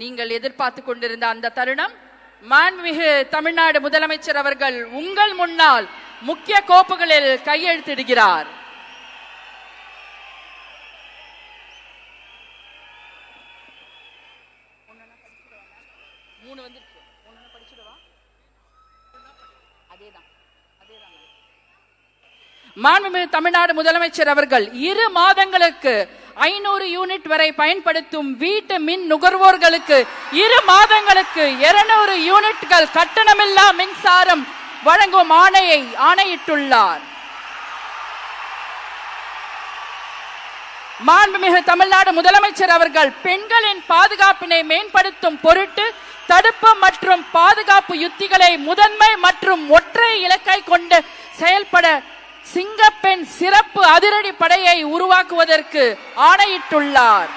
நீங்கள் எதிர்பார்த்து கொண்டிருந்த அந்த தருணம் மாண்புமிகு தமிழ்நாடு முதலமைச்சர் அவர்கள் உங்கள் முன்னால் முக்கிய கோப்புகளில் கையெழுத்திடுகிறார். மாண்புமிகு தமிழ்நாடு முதலமைச்சர் அவர்கள் 2 மாதங்களுக்கு 500 யூனிட் வரை பயன்படுத்தும் வீட்டு மின் நுகர்வோர்களுக்கு 2 மாதங்களுக்கு 200 யூனிட்கள் கட்டணமில்லா மின்சாரம் வழங்கும் ஆணையிட்டுள்ளார். மாண்புமிகு தமிழ்நாடு முதலமைச்சர் அவர்கள் பெண்களின் பாதுகாப்பினை மேம்படுத்தும் பொருட்டு தடுப்பு மற்றும் பாதுகாப்பு யுத்திகளை முதன்மை மற்றும் ஒற்றை இலக்கை கொண்டு செயல்பட சிங்கப்பெண் சிறப்பு அதிரடி படையை உருவாக்குவதற்கு ஆணையிட்டுள்ளார்.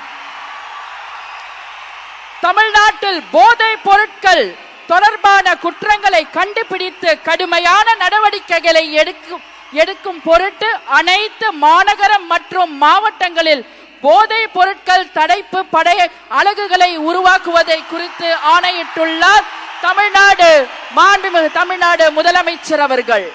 தமிழ்நாட்டில் போதைப் பொருட்கள் தொடர்பான குற்றங்களை கண்டுபிடித்து கடுமையான நடவடிக்கைகளை எடுக்கும் பொருட்டு அனைத்து மாநகரம் மற்றும் மாவட்டங்களில் போதைப் பொருட்கள் தடுப்பு படை அலகுகளை உருவாக்குவதை குறித்து ஆணையிட்டுள்ளார் மாண்புமிகு தமிழ்நாடு முதலமைச்சர் அவர்கள்.